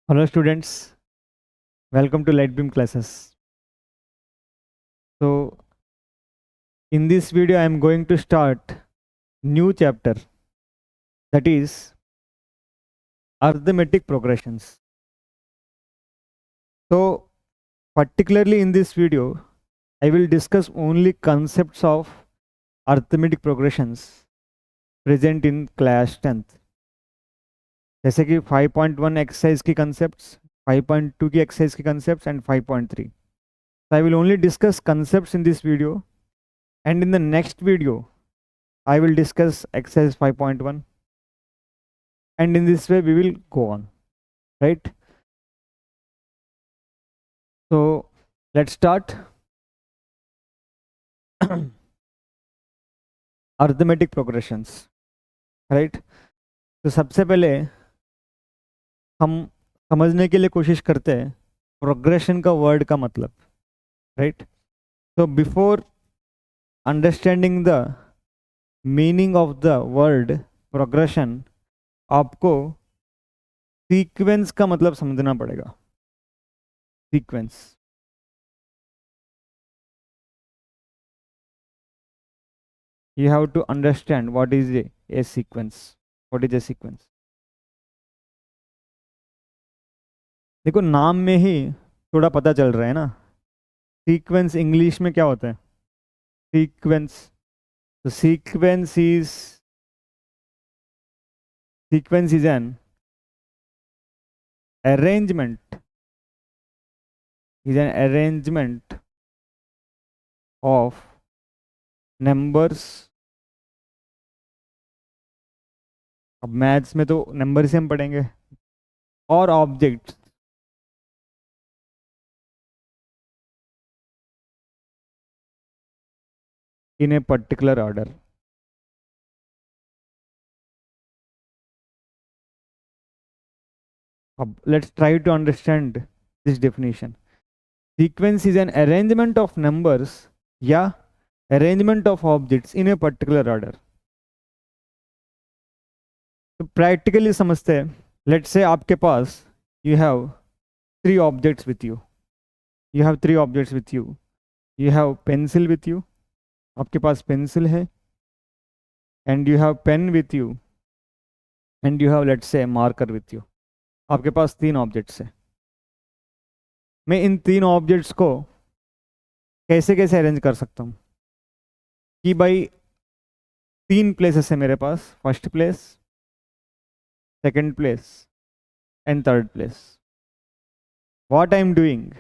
Hello students, welcome to Lightbeam classes. So in this video I am going to start new chapter, that is arithmetic progressions. So particularly in this video I will discuss only concepts of arithmetic progressions present in class 10th, जैसे कि 5.1 exercise की concepts, 5.2 की exercise की concepts and 5.3. So I will only discuss concepts in this video, and in the next video I will discuss exercise 5.1, and in this way we will go on, right? So let's start. Arithmetic progressions, right? तो सबसे पहले हम समझने के लिए कोशिश करते हैं प्रोग्रेशन का वर्ड का मतलब, राइट? तो before understanding the meaning of the word progression आपको सीक्वेंस का मतलब समझना पड़ेगा. Sequence, you have to understand what is a sequence. What is a sequence? देखो नाम में ही थोड़ा पता चल रहा है ना. सीक्वेंस इंग्लिश में क्या होता है? सीक्वेंस. तो sequence is an arrangement of numbers. अब मैथ्स में तो नंबर से हम पढ़ेंगे, और objects in a particular order. Let's try to understand this definition. Sequence is an arrangement of numbers या arrangement of objects in a particular order. तो practically समझते हैं. Let's say आपके पास you have three objects with you. You have three objects with you. You have pencil with you. आपके पास pencil है. And you have pen with you. And you have let's say marker with you. आपके पास तीन objects है. मैं इन तीन objects को कैसे कैसे अरेंज कर सकता हूँ कि भाई तीन प्लेसेस है मेरे पास, first place, second place and third place. What I am doing,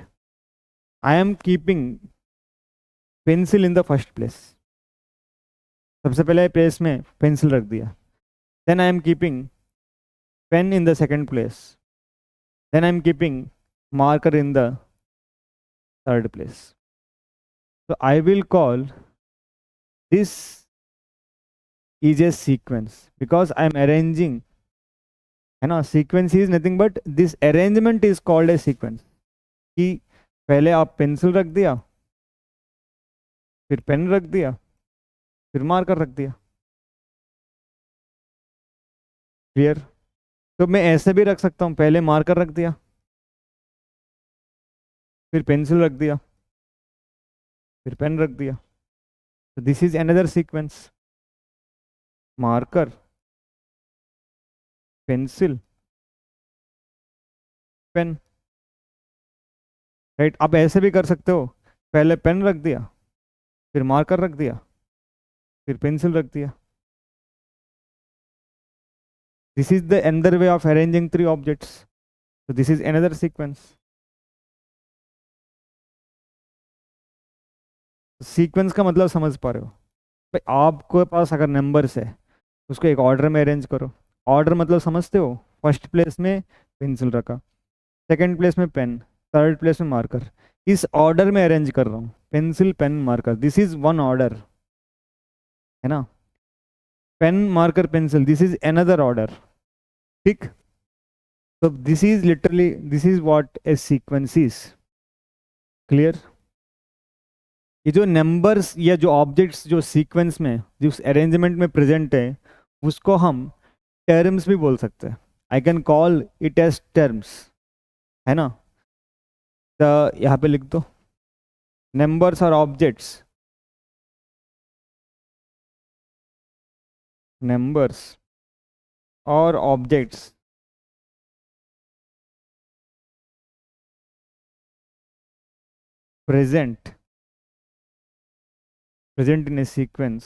I am keeping pencil in the first place. सबसे पहले प्लेस में पेंसिल रख दिया. Then I am keeping pen in the second place. Then I am keeping marker in the third place. So I will call this is a sequence because I am arranging. है ना, sequence is nothing but this arrangement is called a sequence. कि पहले आप pencil रख दिया, फिर pen रख दिया, फिर मार्कर रख दिया. क्लियर? तो मैं ऐसे भी रख सकता हूँ, पहले मार्कर रख दिया, फिर पेंसिल रख दिया, फिर पेन रख दिया. तो this is another sequence. Marker, pencil, pen, right? आप ऐसे भी कर सकते हो, पहले पेन रख दिया, फिर मार्कर रख दिया, फिर पेंसिल रख दिया. This is the another way of arranging three objects. So this is another sequence. Sequence का मतलब समझ पा रहे हो भाई? आपके पास अगर नंबर्स है उसको एक ऑर्डर में अरेंज करो. ऑर्डर मतलब समझते हो? फर्स्ट प्लेस में पेंसिल रखा, सेकंड प्लेस में पेन, थर्ड प्लेस में मार्कर. इस ऑर्डर में अरेंज कर रहा हूँ, pencil pen marker. This is one order, है ना? Pen marker pencil, this is another order. ठीक? तो this is literally, this is what a sequence is. Clear? ये जो नंबर्स या जो ऑब्जेक्ट्स जो सीक्वेंस में जिस अरेंजमेंट में प्रेजेंट है उसको हम टर्म्स भी बोल सकते हैं. I can call it as terms. है ना। तो यहाँ पे लिख दो नंबर्स और ऑब्जेक्ट्स, नंबर्स और objects present, present in a sequence,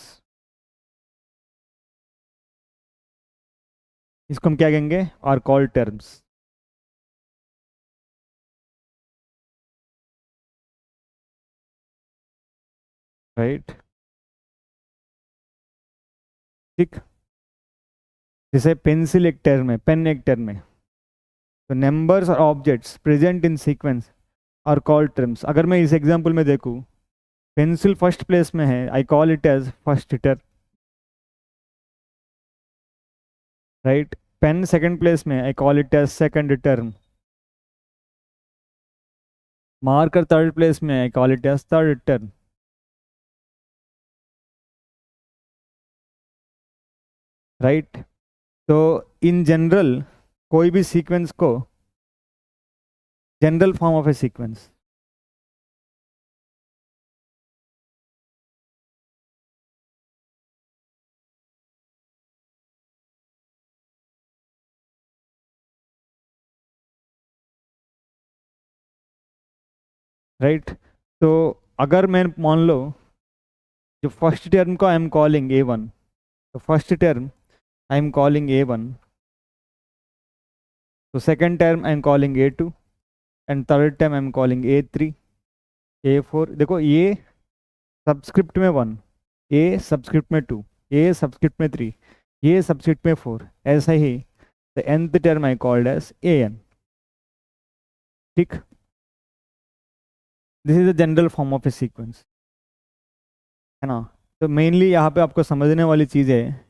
इसको हम क्या कहेंगे, आर कॉल्ड टर्म्स। राइट, ठीक। जैसे पेंसिल एक टर्म है, पेन एक टर्म है, तो नंबर्स और objects present in sequence are called terms. अगर मैं इस एग्जांपल में देखूं, पेंसिल फर्स्ट प्लेस में है, I call it as first term. Right, pen second place में, I call it as second term. Marker third place में, I call it as third term. Right, तो इन जनरल कोई भी sequence को, general form of a sequence, right. तो अगर मैं मान लो जो फर्स्ट टर्म को I am calling A one, तो first term I am calling A one, तो second term I am calling a two, and third term I am calling a three, a four. देखो ये subscript में one, a subscript में two, a subscript में three, ये subscript में four, ऐसा ही the nth term I called as a n. ठीक, this is the general form of a sequence, है ना। तो मेनली यहाँ पे आपको समझने वाली चीज़ है,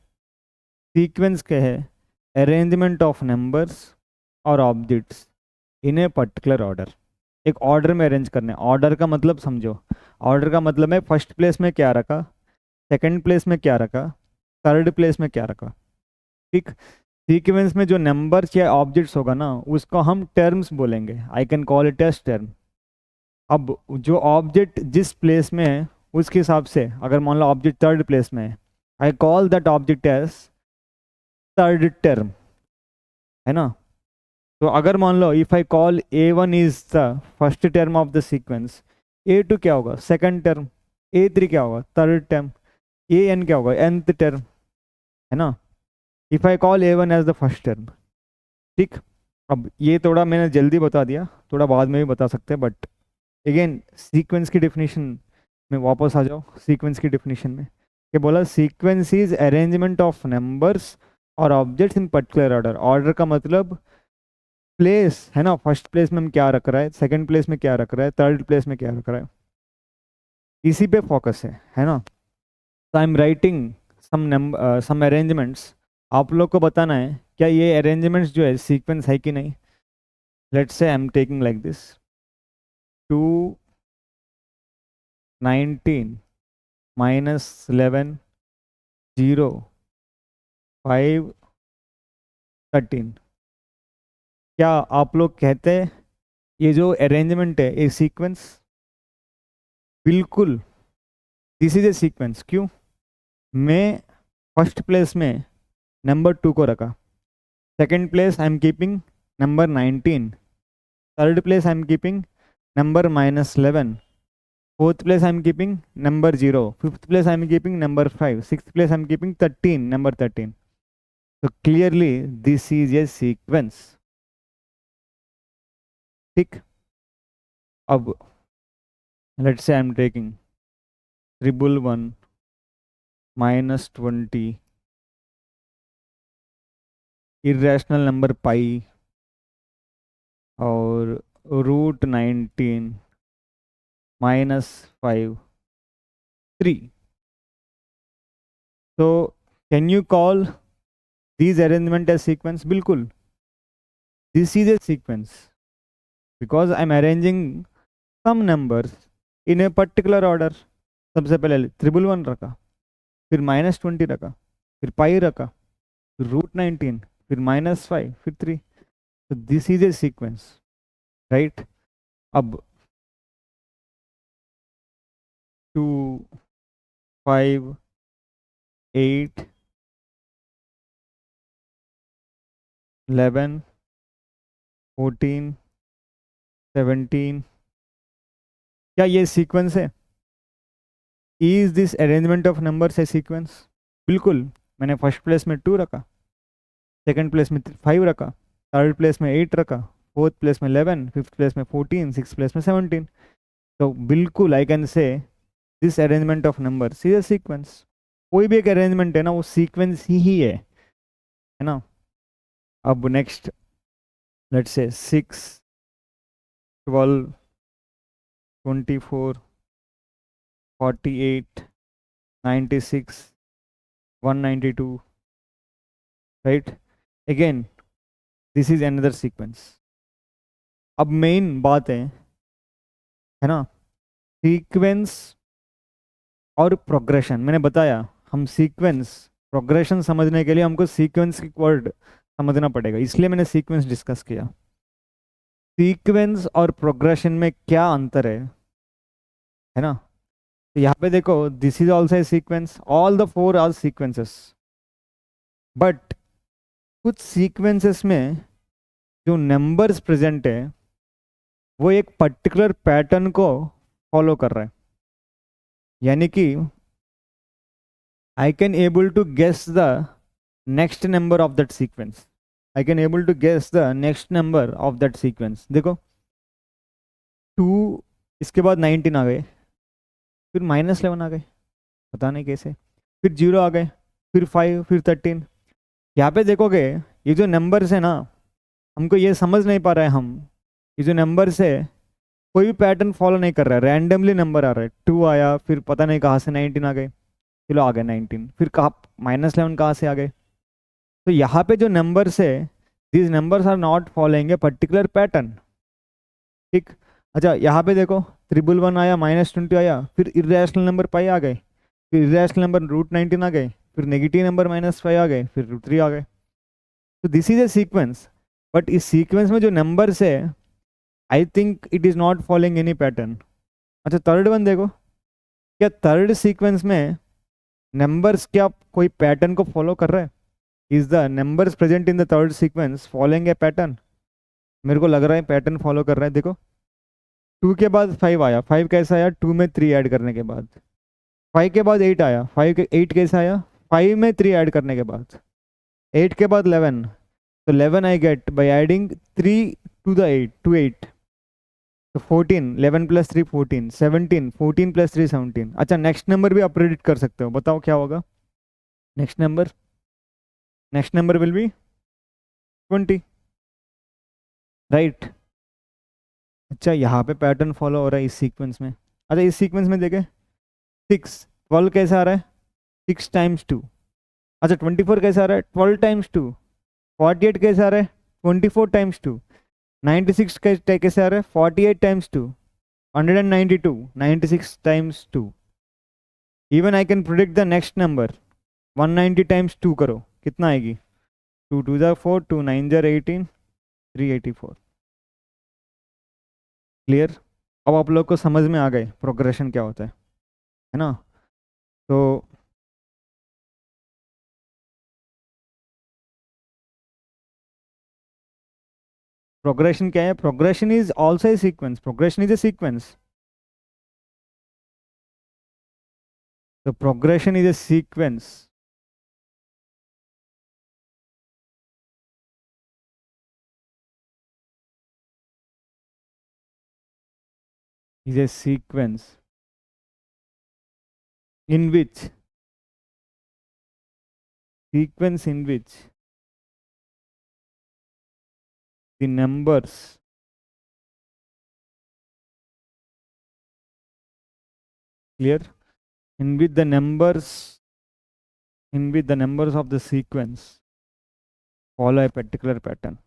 सीक्वेंस क्या है, अरेंजमेंट ऑफ नंबर्स और objects in a particular order, एक ऑर्डर में अरेंज करने। ऑर्डर का मतलब समझो, ऑर्डर का मतलब है फर्स्ट प्लेस में क्या रखा, सेकंड प्लेस में क्या रखा, थर्ड प्लेस में क्या रखा। ठीक, सीक्वेंस में जो नंबर्स या ऑब्जेक्ट्स होगा ना, उसको हम टर्म्स बोलेंगे, I can call it as term. अब जो ऑब्जेक्ट जिस प्लेस में है उसके हिसाब से, अगर मान लो ऑब्जेक्ट थर्ड प्लेस में है, I call that object as third term, है ना। तो अगर मान लो if I call a one is the first term of the sequence, a two क्या होगा, सेकंड टर्म, ए थ्री क्या होगा, थर्ड टर्म, ए एन क्या होगा, nth टर्म, है ना। If I call a one as the first term. ठीक, अब ये थोड़ा मैंने जल्दी बता दिया, थोड़ा बाद में भी बता सकते हैं, बट अगेन सीक्वेंस की डेफिनेशन में वापस आ जाओ। सीक्वेंस की डेफिनेशन में क्या बोला, sequence is arrangement of numbers और objects in particular order. Order का मतलब प्लेस, है ना, फर्स्ट प्लेस में हम क्या रख रहा है, सेकंड प्लेस में क्या रख रहा है, थर्ड प्लेस में क्या रख रहा है, इसी पे फोकस है ना। तो I am writing some number, some arrangements, आप लोग को बताना है क्या ये अरेंजमेंट्स जो है सीक्वेंस है कि नहीं। Let's say I am taking like this, 2 19 -11 0 5 13। क्या आप लोग कहते हैं ये जो अरेंजमेंट है ये सीक्वेंस? बिल्कुल, दिस इज ए सीक्वेंस। क्यों? मैं फर्स्ट प्लेस में नंबर 2 को रखा, second place I am keeping number 19, third place I am keeping number -11, fourth place I am keeping number 0, fifth place I am keeping number 5, sixth place I am keeping 13, number 13। तो clearly this is a sequence. ठीक, अब let's say I am taking 111 -20, irrational number पाई, और √19 -5 3। तो can you call these arrangement as sequence? बिल्कुल, this is a sequence because I'm arranging some numbers in a particular order। सबसे पहले 111 रखा, फिर -20 रखा, फिर पाई रखा, फिर √19, फिर -5, फिर 3। तो this is a sequence. Right. अब 2, 5, 8, 11, 14, 17, क्या ये सीक्वेंस है? Is this arrangement of numbers A sequence? बिल्कुल। मैंने फर्स्ट प्लेस में 2 रखा, सेकंड प्लेस में 5 रखा, थर्ड प्लेस में 8 रखा, फोर्थ प्लेस में 11, फिफ्थ प्लेस में 14, सिक्स प्लेस में 17। तो बिल्कुल I can say this arrangement of numbers is a sequence. कोई भी एक अरेंजमेंट है ना, वो सीक्वेंस ही है ना। अब next, let's say 6, 12, 24, 48, 96, 192, right. Again this is another sequence. अब मेन बात है ना, सीक्वेंस और प्रोग्रेशन। मैंने बताया हम सीक्वेंस प्रोग्रेशन समझने के लिए हमको सीक्वेंस की वर्ड समझना पड़ेगा, इसलिए मैंने सीक्वेंस डिस्कस किया। सीक्वेंस और प्रोग्रेशन में क्या अंतर है ना। तो यहाँ पे देखो, this is also a sequence, all the 4 are sequences. But कुछ सीक्वेंसेस में जो नंबर्स प्रेजेंट है वो एक पर्टिकुलर पैटर्न को फॉलो कर रहा है। यानी कि I can able to guess the next number of that sequence. I can able to guess the next number of that sequence. देखो 2, इसके बाद 19 आ गए, फिर -11 आ गए, पता नहीं कैसे, फिर 0 आ गए, फिर 5, फिर 13। यहाँ पे देखोगे ये जो नंबर्स है ना, हमको ये समझ नहीं पा रहा है हम, ये जो नंबर्स है कोई भी पैटर्न फॉलो नहीं कर रहा है, रैंडमली नंबर आ रहा है। 2 आया, फिर पता नहीं कहाँ से 19 आ गए, चलो आ गए 19, फिर कहाँ -11 कहाँ से आ गए। तो यहाँ पे जो नंबर्स है, these numbers are not following a particular pattern. ठीक। अच्छा यहाँ पे देखो, 111 आया, -20 आया, फिर इरेशनल नंबर पाई आ गए, फिर इरेशनल नंबर √19 आ गए, फिर नेगेटिव नंबर -5 आ गए, फिर √3 आ गए। तो this is a sequence. But इस सीक्वेंस में जो नंबर्स है, I think it is not following any pattern. अच्छा थर्ड वन देखो, क्या थर्ड सीक्वेंस में नंबर्स क्या कोई पैटर्न को फॉलो कर रहा है? Is the numbers present in the third sequence following A pattern? मेरे को लग रहा है पैटर्न फॉलो कर रहा है। देखो 2 के बाद 5 आया, 5 कैसे आया? 2 में 3 ऐड करने के बाद। 5 के बाद 8 आया, 8 कैसे आया? 5 में 3 ऐड करने के बाद। 8 के बाद 11, तो 11 I get by adding 3 to the 8 to 8। तो 14, 11 + 3 14, 17, 14 + 3 17। अच्छा नेक्स्ट नंबर भी आप प्रेडिक्ट कर सकते हो, बताओ क्या होगा next number? Next number will be 20, right. अच्छा यहाँ पे पैटर्न फॉलो हो रहा है इस सीक्वेंस में। अच्छा इस सीक्वेंस में देखें, 6, 12 कैसे आ रहा है? 6 टाइम्स 2। अच्छा 24 कैसे आ रहा है? 12 टाइम्स 2। 48 कैसे आ रहा है? 24 टाइम्स 2। 96 कैसे आ रहा है? 48 times 2। 192, 96 times 2। Even I can predict the next number. 190 times 2 करो, कितना आएगी? 2 2 ज़ा 4, 2 9 ज़ा 18, 384। क्लियर? अब आप लोग को समझ में आ गए प्रोग्रेशन क्या होता है ना। तो प्रोग्रेशन क्या है? Progression is also a sequence. Progression is a sequence. तो progression is a sequence. Is a sequence in which the numbers clear, in which the numbers of the sequence follow a particular pattern.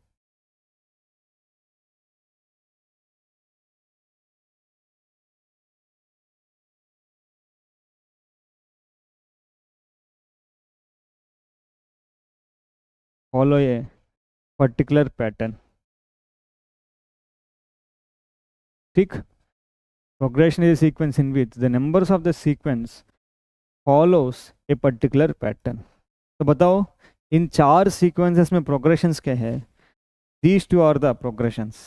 Follow a particular pattern. ठीक. Progression is a sequence in which the numbers of the sequence follows a particular pattern. तो बताओ इन 4 sequences में progressions क्या है? These two are the progressions.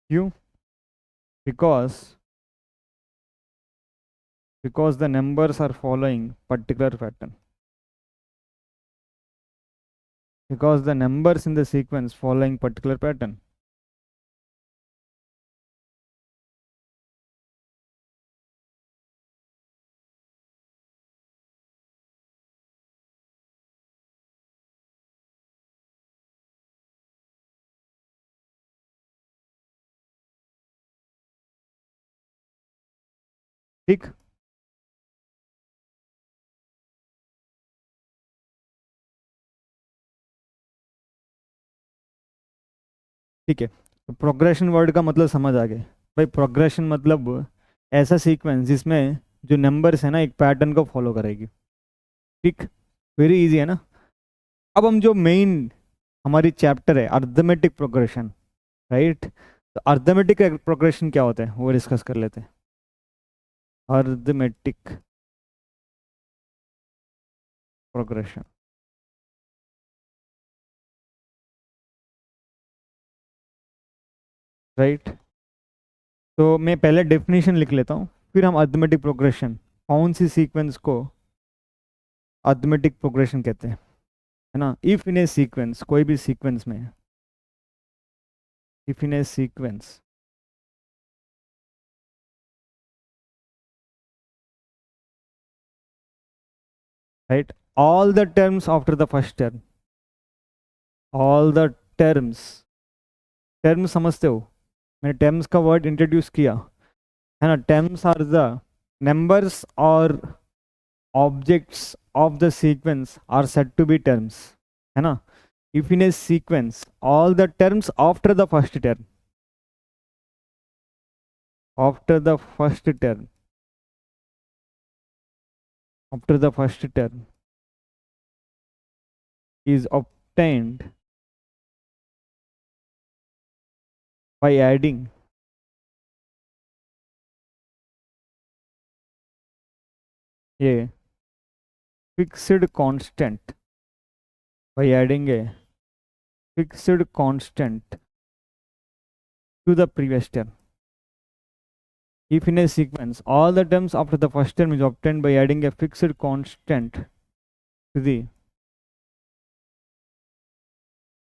क्यों? Because the numbers are following particular pattern. Because the numbers in the sequence following particular pattern. ठीक. ठीक है. तो प्रोग्रेशन वर्ड का मतलब समझ आ गया भाई. प्रोग्रेशन मतलब ऐसा सीक्वेंस जिसमें जो नंबर्स है ना एक पैटर्न को फॉलो करेगी. ठीक. वेरी इजी है ना. अब हम जो मेन हमारी चैप्टर है अर्थमेटिक प्रोग्रेशन, राइट. तो अर्थमेटिक प्रोग्रेशन क्या होता है वो डिस्कस कर लेते हैं. Arithmetic progression, right. तो मैं पहले डेफिनेशन लिख लेता हूँ, फिर हम अर्थमेटिक प्रोग्रेशन कौन सी सीक्वेंस को अर्थमेटिक प्रोग्रेशन कहते हैं, है ना. इफ इन ए सीक्वेंस, कोई भी सीक्वेंस में, if in a sequence right, all the terms after the first term, all the terms, terms समझते हो. मैंने terms का वर्ड इंट्रोड्यूस किया है ना. terms आर द numbers और objects of the sequence are said to be terms, है ना. if in a sequence all the terms after the first term, after the first term, after the first term is obtained by adding a fixed constant, by adding a fixed constant to the previous term. If in a sequence all the terms after the first term is obtained by adding a fixed constant to the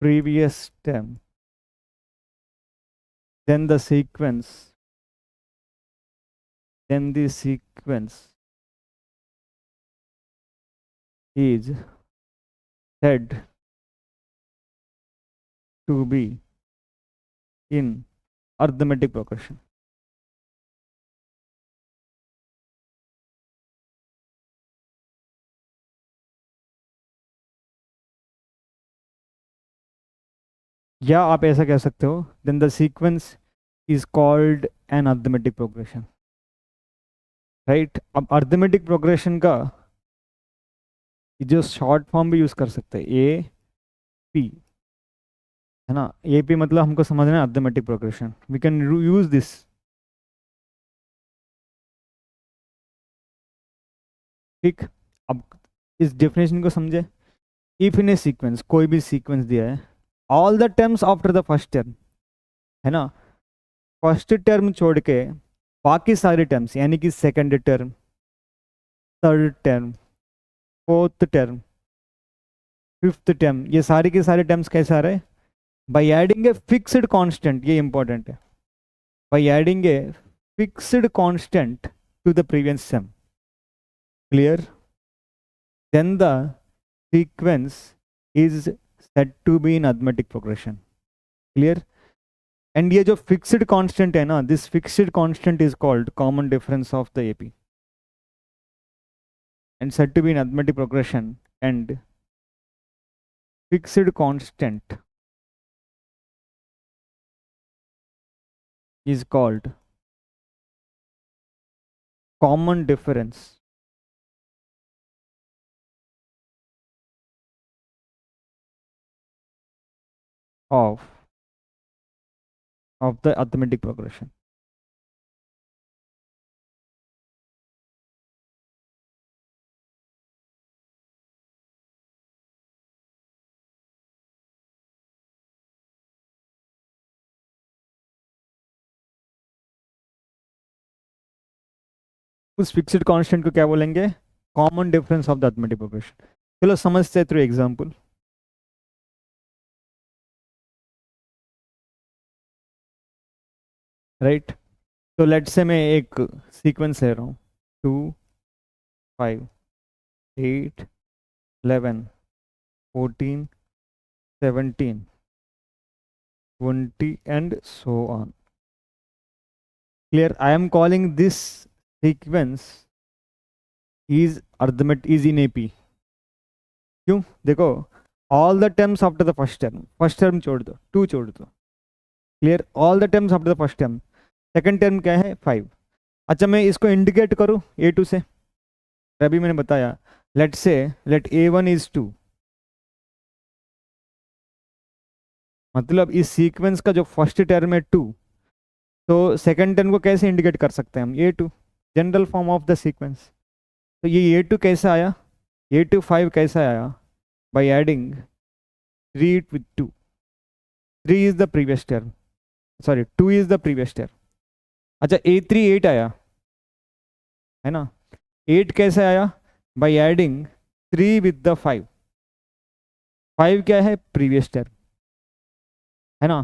previous term, then the sequence is said to be in arithmetic progression. या आप ऐसा कह सकते हो, then the sequence is called an arithmetic progression, right. अब arithmetic progression का जो short form भी यूज कर सकते हैं, ए पी, है ना. ए पी मतलब हमको समझना है arithmetic progression. We can use this. ठीक. अब इस डेफिनेशन को समझे. इफ इन ए सीक्वेंस, कोई भी सीक्वेंस दिया है, all the terms after the first term, है ना. फर्स्ट टर्म छोड़ के बाकी सारे टर्म्स यानी कि second term, third term, fourth term, fifth term, ये सारे के सारे टर्म्स कैसे आ रहे हैं? By adding a fixed constant. ये इंपॉर्टेंट है. By adding a fixed constant to the previous term. Clear? Then the sequence is said to be in arithmetic progression. Clear? And ये जो fixed constant है ना, this fixed constant is called common difference of the AP and said to be in arithmetic progression. And fixed constant is called common difference of the arithmetic progression. उस fixed constant को क्या बोलेंगे? Common difference of the arithmetic progression. चलो समझते हैं through example. Right. तो late से मैं एक सीक्वेंस ले रहा हूँ. 2, 5, 8, 11, 14, 17, 20 and so on. Clear? I am calling this sequence is arithmetic is in AP. क्यों? देखो, all the terms after the first term छोड़ दो, 2 छोड़ दो. Clear? All the terms after the first term. Second term क्या है? 5. अच्छा, मैं इसको इंडिकेट करूँ A2 से. अभी मैंने बताया, लेट से लेट A1 इज 2. मतलब इस सीक्वेंस का जो फर्स्ट टर्म है 2, तो सेकंड टर्म को कैसे इंडिकेट कर सकते हैं हम? A2, general form of the sequence. तो ये A2 कैसा आया? A2 5 कैसा आया? By adding 3 with 2. 3 is the previous term, sorry 2 is the previous term. अच्छा, A3 8 आया है ना. 8 कैसे आया? By adding 3 with the 5. 5 क्या है? प्रीवियस टर्म है ना.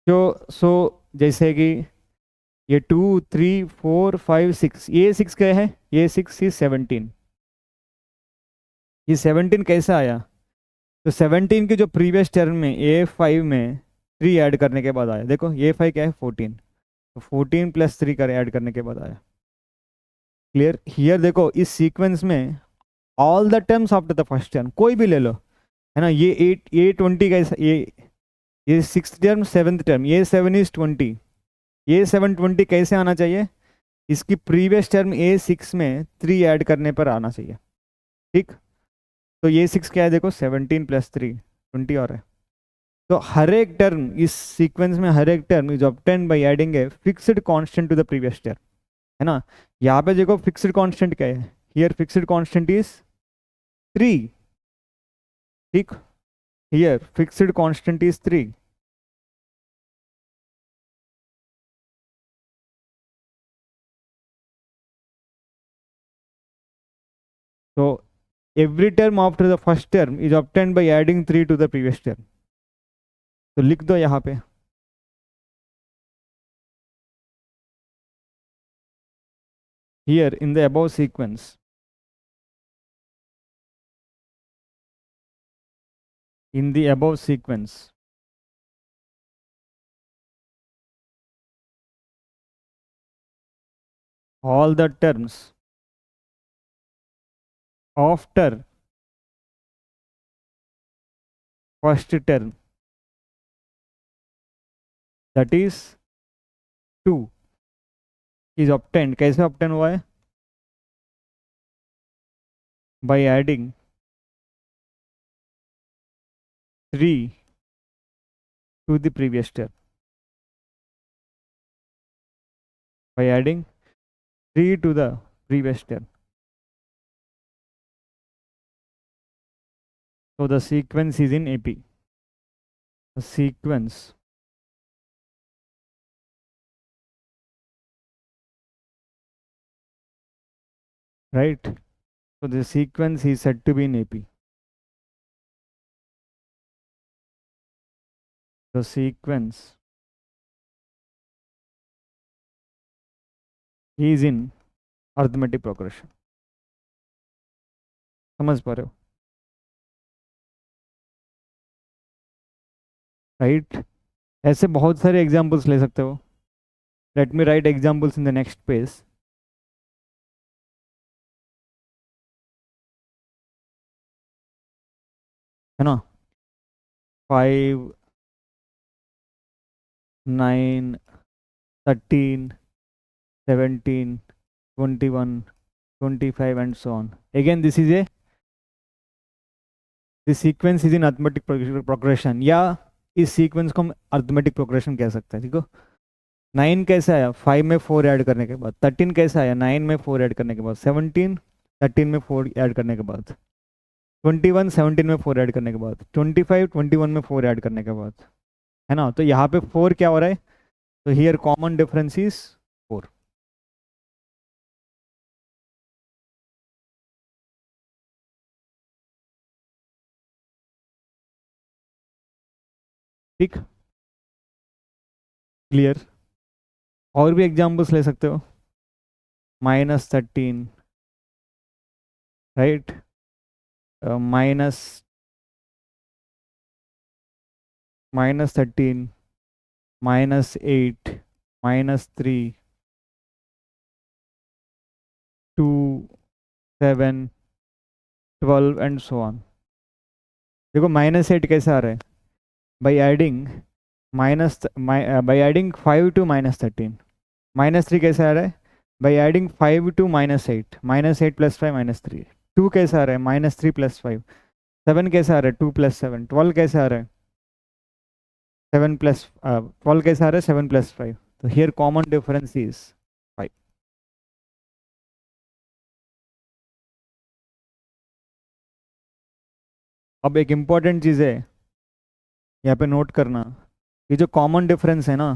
जो सो जैसे कि ये 2, 3, 4, 5, 6, ये 6 क्या है? ये 6 इज 17. ये 17 कैसे आया? तो 17 की जो प्रीवियस टर्म में A5 में 3 ऐड करने के बाद आया. देखो ये 5 क्या है? 14. तो 14 प्लस 3 कर ऐड करने के बाद आया. क्लियर? हियर देखो, इस सीक्वेंस में all the terms after the first term कोई भी ले लो, है ना. ये 8, ये 20 का, ये 6th टर्म, 7th टर्म, ये 7 इज 20. ये 7 20 कैसे आना चाहिए? इसकी प्रीवियस टर्म A6 में 3 ऐड करने पर आना चाहिए. ठीक. तो ये 6 क्या है? देखो 17 प्लस 3 20 और है. तो हर एक टर्म इस सीक्वेंस में, हर एक term is obtained by adding a fixed constant to the previous term, है ना. यहाँ पे देखो फिक्स्ड कांस्टेंट क्या है? Here fixed constant is 3. ठीक. Here fixed constant is 3. So every term after the first term is obtained by adding 3 to the previous term. तो लिख दो यहाँ पे. Here in the above sequence, in the above sequence, all the terms after first term, that is 2, is obtained. कैसे obtain हुआ है? By adding 3 to the previous term. By adding 3 to the previous term. So the sequence is in AP. The sequence right. So the sequence is said to be in AP. The sequence is in arithmetic progression. समझ पा रहे हो? Right. ऐसे बहुत सारे examples ले सकते हो. Let me right examples in the next page, है ना. 5, 9, 13, 17, 21, 25 and so on. Again this is a, the sequence is in arithmetic progression. या इस सीक्वेंस को हम अर्थमेटिक प्रोग्रेशन कह सकते हैं। ठीक है, 9 कैसे आया, 5 में 4 ऐड करने के बाद। 13 कैसे आया, 9 में 4 ऐड करने के बाद। 17 13 में 4 ऐड करने के बाद। 21 17 में 4 ऐड करने के बाद। 25 21 में 4 ऐड करने के बाद, है ना। तो यहाँ पे 4 क्या हो रहा है, तो हियर कॉमन डिफरेंस इज 4। ठीक, क्लियर। और भी एग्जाम्पल्स ले सकते हो, -13, राइट, -13, -8, -3, 2, 7, 12 एंड सो ऑन। देखो -8 कैसे आ रहा है, by adding by adding 5 to -13। -3 कैसे आ रहा है, बाई एडिंग 5 टू -8, -8 + 5 -3। 2 कैसे आ रहा है, -3 + 5। 7 कैसे आ रहा है, 2 + 7। 12 कैसे आ रहा है, 7 प्लस 12 कैसे आ रहा है, 7 + 5। तो हियर कॉमन डिफरेंस इज 5। अब एक इम्पॉर्टेंट चीज़ है, यहाँ पे नोट करना, ये जो कॉमन डिफरेंस है ना,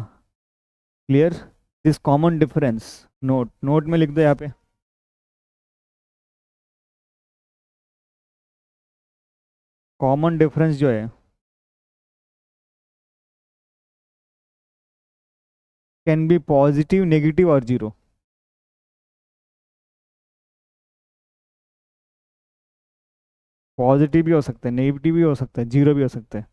clear, this common difference, note note में लिख दो यहाँ पे, कॉमन डिफरेंस जो है कैन बी पॉजिटिव, नेगेटिव और जीरो। पॉजिटिव भी हो सकता है, नेगेटिव भी हो सकता है, जीरो भी हो सकता है।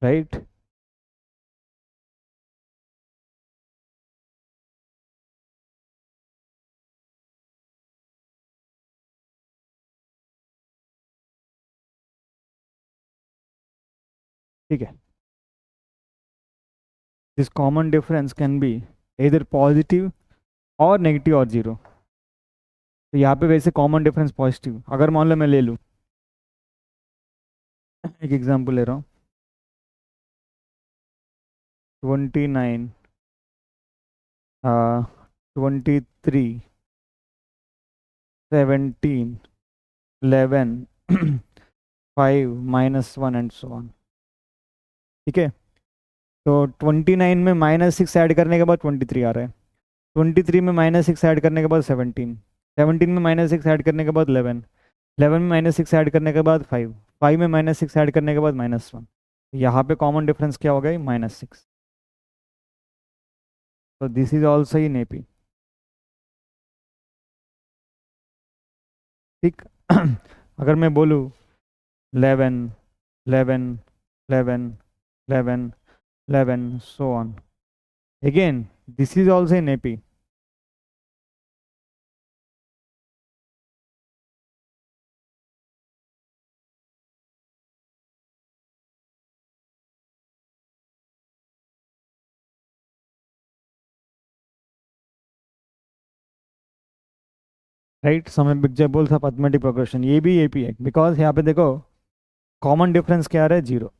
राइट, ठीक है, this common difference can B इधर पॉजिटिव और नेगेटिव और जीरो। तो यहाँ पे वैसे कॉमन डिफरेंस पॉजिटिव, अगर मान लो मैं ले लूँ, एक एग्जांपल ले रहा हूँ, 29, 23, 17, 11, 5 -1 एंड सो ऑन। ठीक है, तो 29 में -6 ऐड करने के बाद 23 आ रहा है। 23 में -6 ऐड करने के बाद 17, 17 में -6 ऐड करने के बाद 11, 11 में -6 ऐड करने के बाद 5, 5 में -6 ऐड करने के बाद -1। यहाँ पे कॉमन डिफरेंस क्या हो गया, -6। तो this is also in AP. ठीक, अगर मैं बोलूँ 11, 11, 11, 11, 11, so on, again this is also in AP। Right, समय पिक्चर बोल था अर्थमेटिक प्रोग्रेशन, ये भी एपी है, बिकॉज यहाँ पे देखो कॉमन डिफरेंस क्या आ रहा है, जीरो।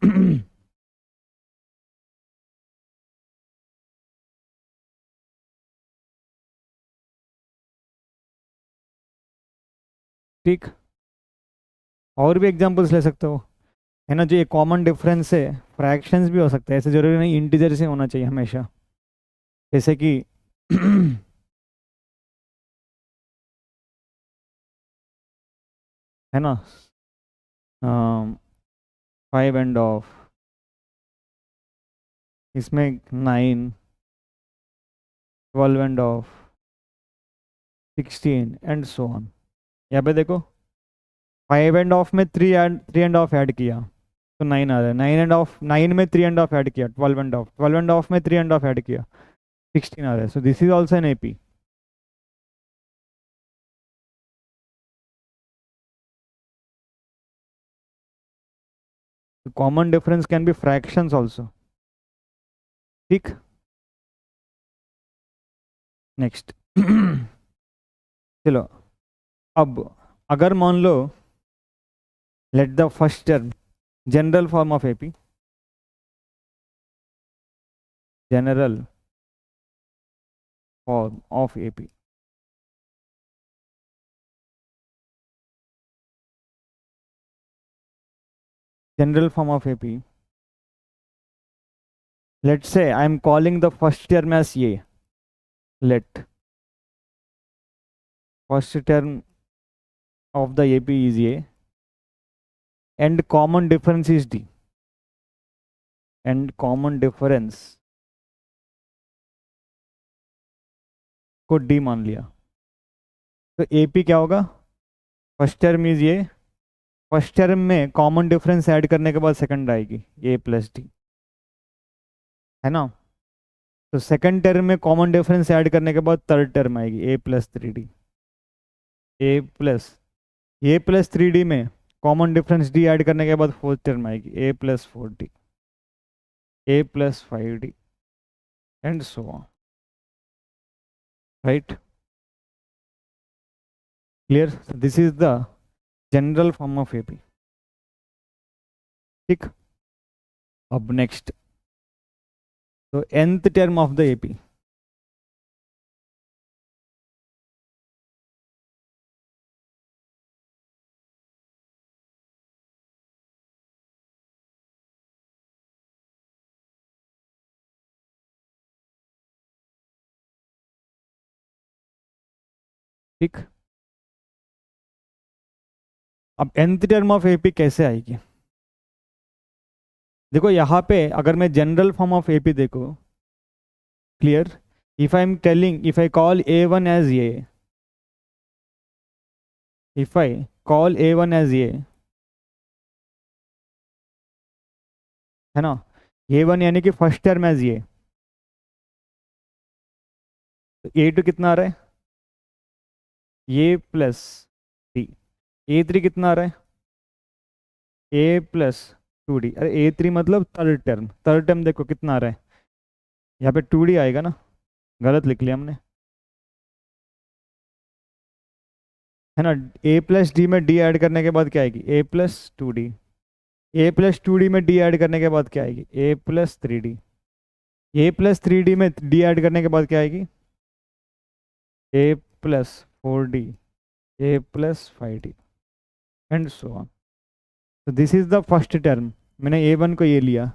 ठीक, और भी एग्जांपल्स ले सकते हो, है ना। जो ये कॉमन डिफरेंस है, फ्रैक्शंस भी हो सकते हैं, ऐसे जरूरी नहीं इंटीजर से होना चाहिए हमेशा। जैसे कि है ना, 5 एंड ऑफ, इसमें 9, 12 end of, 16 and so on. यहाँ पे देखो 5 एंड ऑफ में 3 एंड ऑफ ऐड किया तो 9 आ रहा है। 9 एंड ऑफ, 9 में 3 एंड ऑफ ऐड किया 12 एंड ऑफ, 12 एंड ऑफ में 3 एंड ऑफ ऐड किया 16 आ रहा है। So this is also an AP. Common difference can be fractions also. ठीक. नेक्स्ट. चलो अब अगर मान लो let the first term general form of AP, general form of AP, general form of AP. Let's say I am calling the first term as A. Let first term of the AP is A and common difference is D. And common difference को D मान लिया. तो AP क्या होगा? First term is ये. First term में common difference add करने के बाद सेकंड आएगी A प्लस डी, है ना. तो सेकंड टर्म में कॉमन डिफरेंस ऐड करने के बाद थर्ड टर्म आएगी A plus 3D. A plus 3D में कॉमन डिफरेंस D ऐड करने के बाद फोर्थ टर्म आएगी A plus 4D, A plus 5D and so on. Right. Clear. This is the general form of AP. ठीक. अब next, तो nth term of the AP. ठीक. अब nth टर्म ऑफ एपी कैसे आएगी? देखो यहाँ पे अगर मैं जनरल फॉर्म ऑफ एपी देखो, clear, if I am telling, if I call A1 as a, if I call A1 as a, है ना, A1 यानी कि फर्स्ट टर्म एज ये, तो A2 कितना आ रहा है? A plus D. A3 कितना आ रहा है? A plus 2D. अरे A3 मतलब थर्ड टर्म. थर्ड टर्म देखो कितना आ रहा है, यहाँ पे 2D आएगा ना, गलत लिख लिया हमने, है ना. A प्लस डी में D ऐड करने के बाद क्या आएगी? A plus 2D. A plus 2D में D ऐड करने के बाद क्या आएगी? A plus 3D. A plus 3D में D ऐड करने के बाद क्या आएगी? A plus 4D, A plus 5D and so on. तो this is the first term. मैंने A1 को ये लिया.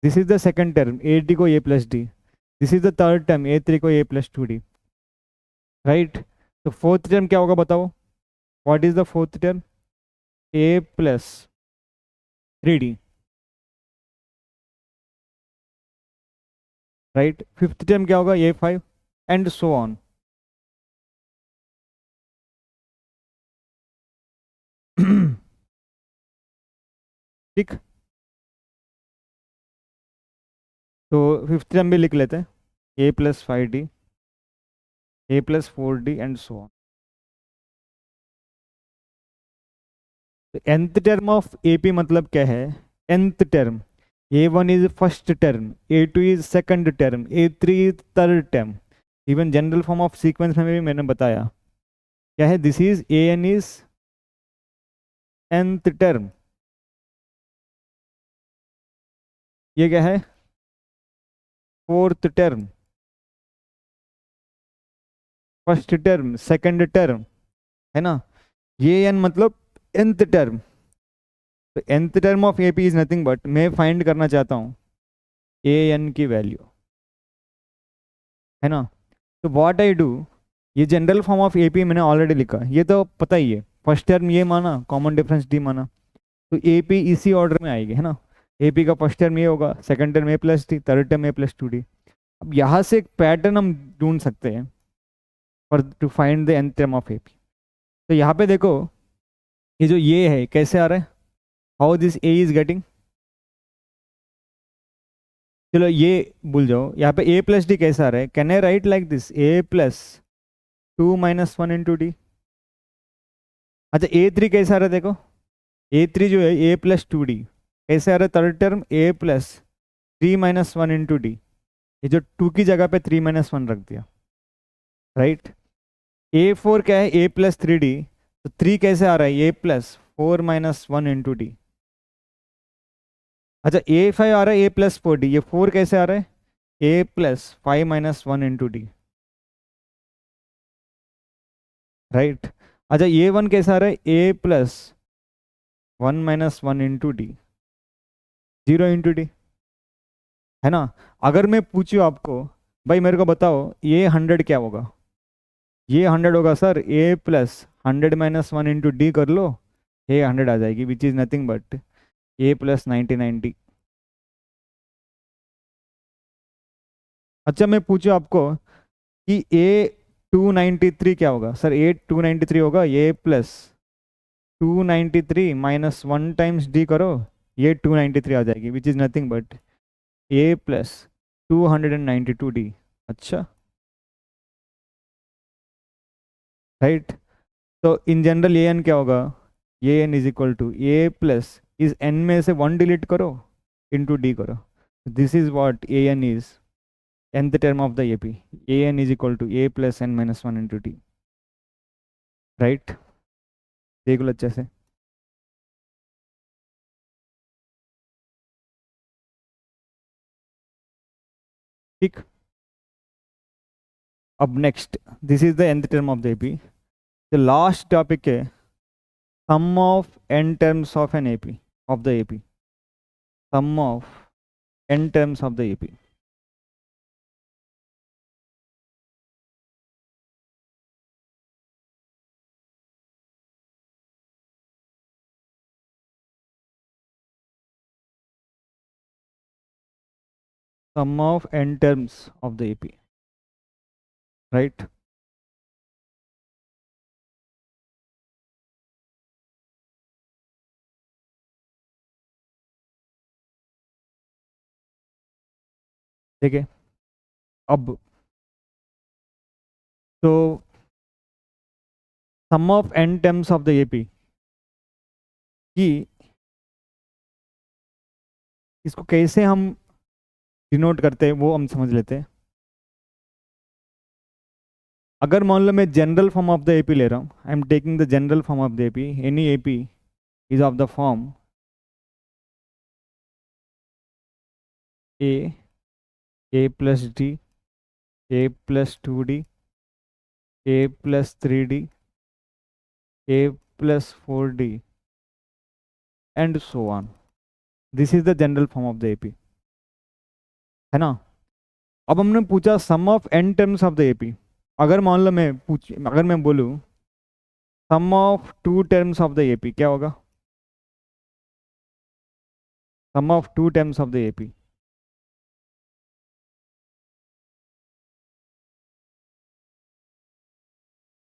This is the second term A2 को A plus d. This is the third term A3 को A प्लस 2D. राइट. तो fourth term क्या होगा बताओ? What is the fourth term? A plus 3D. Right. Fifth term क्या होगा? A5 and so on. ठीक. तो फिफ्थ टर्म भी लिख लेते हैं, A plus 5D, A plus 4D and so on. तो nth टर्म ऑफ AP मतलब क्या है? nth term. A1 is first term, A2 is second term, A3 is third term. Even general form of sequence में भी मैंने बताया क्या है. This is AN is nth term. ये क्या है? Fourth term, first term, second term, है ना. ये n मतलब nth टर्म. तो nth term of AP is nothing but, मैं फाइंड करना चाहता हूँ AN की वैल्यू, है ना. तो व्हाट आई डू, ये जनरल फॉर्म ऑफ AP मैंने ऑलरेडी लिखा, ये तो पता ही है. फर्स्ट टर्म ये माना, कॉमन डिफरेंस D माना, तो AP इसी ऑर्डर में आएगी, है ना. AP का फर्स्ट टर्म ये होगा, second term A plus D, third term A plus 2D. अब यहाँ से एक पैटर्न हम ढूंढ सकते हैं for to find the nth term of AP. तो यहाँ पे देखो, ये जो ये है कैसे आ रहा है, how this A is getting. चलो ये भूल जाओ, यहाँ पे A प्लस डी कैसा आ रहा है? Can I right like this, A plus 2 minus 1 into D. अच्छा A3 कैसा आ रहा है देखो, A3 जो है A प्लस 2D, कैसे आ रहा है थर्ड टर्म, ए प्लस 3 - 1 इंटू डी, ये जो 2 की जगह पे 3 - 1 रख दिया, राइट। A4 क्या है, ए प्लस 3D, तो 3 कैसे आ रहा है, ए प्लस 4 - 1 इंटू डी। अच्छा A5 आ रहा है ए प्लस 4D, ये 4 कैसे आ रहा है, a plus 5 - 1 into d, right. अच्छा A1 कैसा आ रहा है, a plus 1 - 1 into d, 0 into d, है ना। अगर मैं पूछूं आपको, भाई मेरे को बताओ ये 100 क्या होगा, ये 100 होगा सर, ए प्लस 100 - 1 इंटू डी कर लो, ये 100 आ जाएगी, which is nothing but a plus 90 अच्छा मैं पूछूं आपको कि ए 293 क्या होगा, सर ए 293 होगा, ए प्लस 293 -1 टाइम्स डी करो, ये 293 आ जाएगी, which is nothing but a plus 292 d. अच्छा, राइट। तो इन जनरल ए एन क्या होगा, a n is equal to a plus इस एन में से 1 डिलीट करो इंटू डी करो, this is what a n is, nth term of the AP, an is equal to a plus n minus 1 into t, right. देख लो अच्छे से, ठीक। अब next, this is the nth term of the AP, the last topic है sum of n terms of an AP, of the AP, sum of n terms of the AP, sum of n terms of the AP, right. ठीक है, अब तो sum of n terms of the AP की, इसको कैसे हम denote करते हैं वो हम समझ लेते हैं। अगर मान लो मैं general form of the AP ले रहा हूँ, I am taking the general form of the AP, any AP is of the form a plus d, a plus 2D, a plus 3D, a plus 4D and so on, this is the general form of the AP, है ना। अब हमने पूछा sum of n terms of the AP, अगर मान लो मैं अगर मैं बोलूँ sum of 2 terms of the AP क्या होगा, sum of 2 terms of the AP,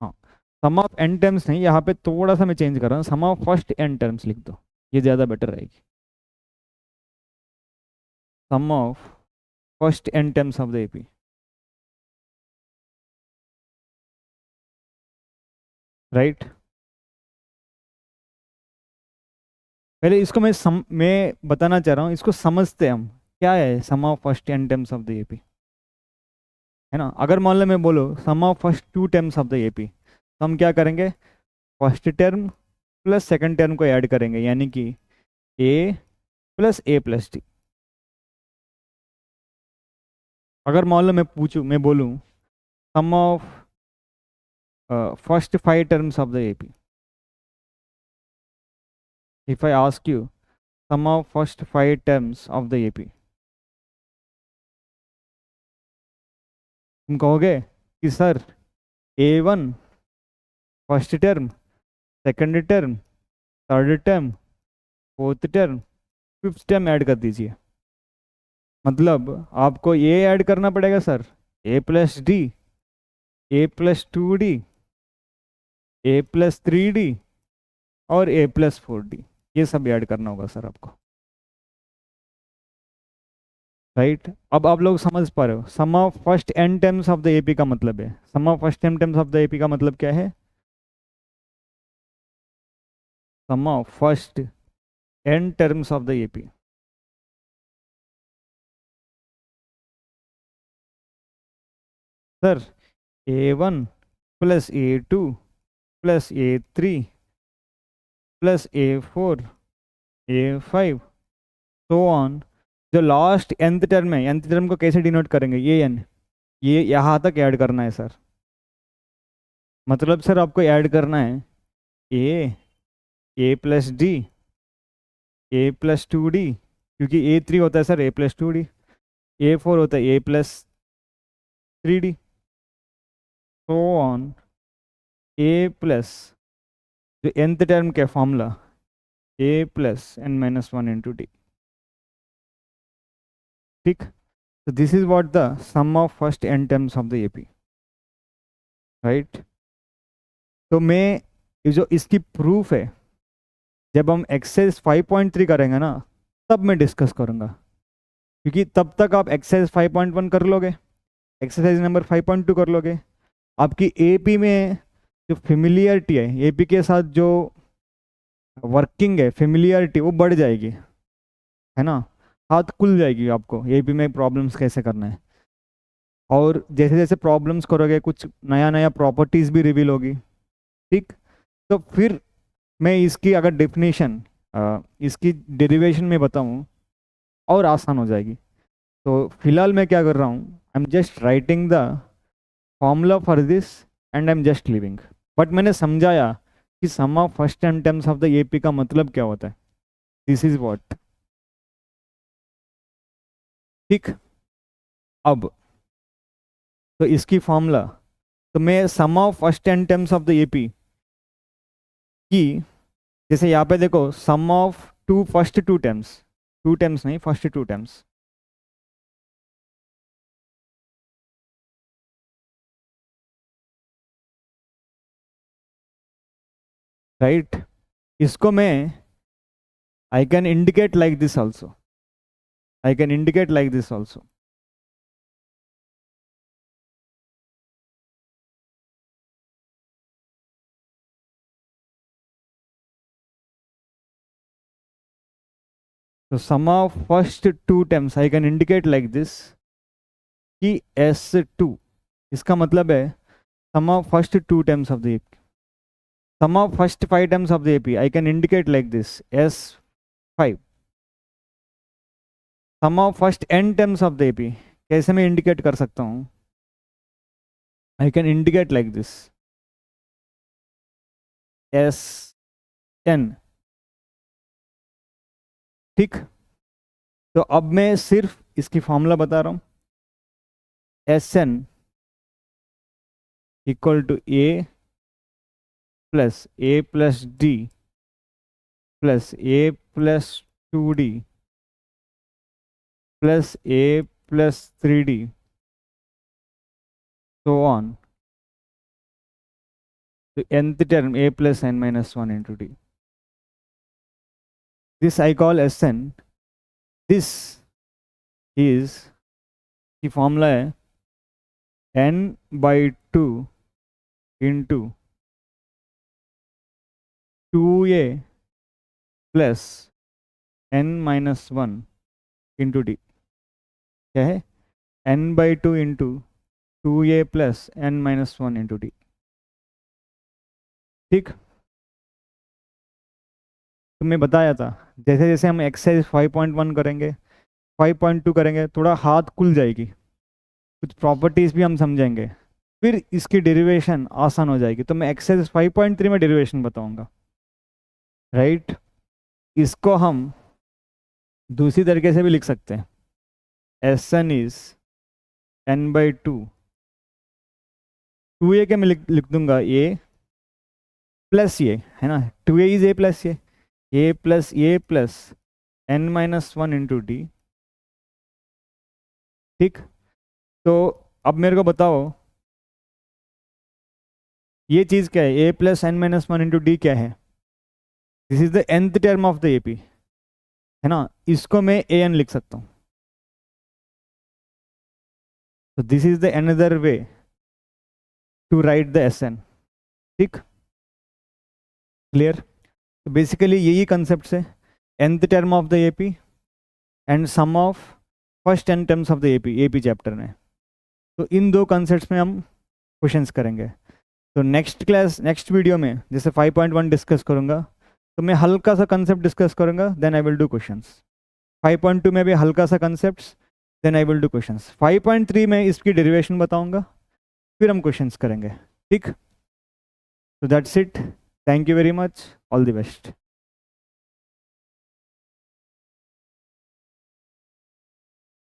हाँ। सम ऑफ एन टर्म्स नहीं, यहाँ पे थोड़ा सा मैं चेंज कर रहा हूँ, sum of first n terms लिख दो, ये ज़्यादा बेटर रहेगी, sum of first n terms of the AP, right. पहले इसको मैं बताना चाह रहा हूँ, इसको समझते हैं हम, क्या है sum of first n terms of the AP, है ना। अगर मान लो मैं बोलो sum of first 2 terms of the AP, तो हम क्या करेंगे, first term plus second term को ऐड करेंगे, यानी कि a plus a plus d. अगर मान लो मैं बोलूँ sum of first 5 terms of the AP, if I ask you sum of first 5 terms of the AP, तुम कहोगे कि sir A1 first term, second term, third term, fourth term, fifth term add कर दीजिए, मतलब आपको ये add करना पड़ेगा sir, A plus d, a plus 2D, a plus 3D और ए प्लस 4D, ये सब ऐड करना होगा सर आपको, राइट। अब आप लोग समझ पा रहे हो, sum of first n terms of the AP का मतलब है, sum of first n terms of the AP का मतलब क्या है, sum of first n terms of the AP. Sir, A1 plus A2 plus A3 plus A4 A5 so on. जो last nth term है, nth term को कैसे denote करेंगे? ये n, ये यहाँ तक ऐड करना है सर। मतलब सर आपको ऐड करना है a plus D, a plus 2d, क्योंकि a3 होता है sir a plus 2d, a4 होता है a plus 3d, so on a plus जो nth टर्म का formula a plus n minus 1 into D. ठीक, so this is what the sum of first n terms of the AP, right? तो मैं ये जो इसकी प्रूफ है, जब हम एक्सरसाइज 5.3 करेंगे ना तब मैं डिस्कस करूँगा, क्योंकि तब तक आप एक्सरसाइज 5.1 कर लोगे, एक्सरसाइज नंबर 5.2 कर लोगे, आपकी AP में जो फेमिलियरिटी है, AP के साथ जो वर्किंग है, फेमिलियरिटी वो बढ़ जाएगी, है ना, हाथ खुल जाएगी आपको AP में प्रॉब्लम्स कैसे करना है। और जैसे जैसे प्रॉब्लम्स करोगे कुछ नया नया प्रॉपर्टीज़ भी रिवील होगी। ठीक, तो फिर मैं इसकी अगर डेफिनेशन इसकी डेरिवेशन में बताऊं और आसान हो जाएगी। तो फिलहाल मैं क्या कर रहा हूँ, I am just writing the formula for this and I am just leaving. But मैंने समझाया कि sum of first n terms of the AP का मतलब क्या होता है। This is what. ठीक, अब तो इसकी फॉर्मूला, तो मैं sum of first n terms of the AP की, जैसे यहाँ पे देखो sum of first two terms नहीं, फर्स्ट टू टर्म्स, राइट। इसको मैं आई can indicate like this also, I can indicate like this also. तो sum of first two terms I can indicate like this कि S2, इसका मतलब है sum of first two terms of the AP, sum of first 5 terms of the AP I can indicate like this S5, sum of first n terms of the AP कैसे मैं indicate कर सकता हूँ, I can indicate like this SN। ठीक, तो अब मैं सिर्फ इसकी फॉर्मूला बता रहा हूँ, SN equal to A plus D plus A plus 2D plus A plus 3D so on to nth term A plus n minus 1 into D. This I call Sn. This is the formula है n by 2 into 2a plus n minus 1 into d। क्या है? n by 2 into 2a plus n minus 1 into d। ठीक, तो मैं बताया था जैसे जैसे हम एक्सरसाइज 5.1 करेंगे, 5.2 करेंगे, थोड़ा हाथ खुल जाएगी, कुछ प्रॉपर्टीज भी हम समझेंगे, फिर इसकी डेरिवेशन आसान हो जाएगी। तो मैं एक्सरसाइज 5.3 में डेरिवेशन बताऊंगा, राइट। इसको हम दूसरी तरीके से भी लिख सकते हैं, Sn is n by 2, 2a के मैं लिख दूंगा a प्लस ये, है ना, 2a is a plus n minus 1 into D. ठीक, तो अब मेरे को बताओ ये चीज़ क्या है, a plus n minus 1 into D क्या है? This is the nth term of the AP, है ना, इसको मैं an लिख सकता हूँ। तो this is the another way to write the Sn। ठीक, क्लियर। तो बेसिकली यही कंसेप्ट है, nth term of the AP and sum of first 10 terms of the AP chapter में। तो इन दो कॉन्सेप्ट्स में हम क्वेश्चंस करेंगे। तो नेक्स्ट वीडियो में जैसे 5.1 डिस्कस करूँगा तो मैं हल्का सा कंसेप्ट डिस्कस करूँगा, then I will do questions. 5.2 में भी हल्का सा concepts, then I will do questions. 5.3 में इसकी डेरिवेशन बताऊँगा, फिर हम क्वेश्चंस करेंगे। ठीक, तो that's it. Thank you very much, all the best.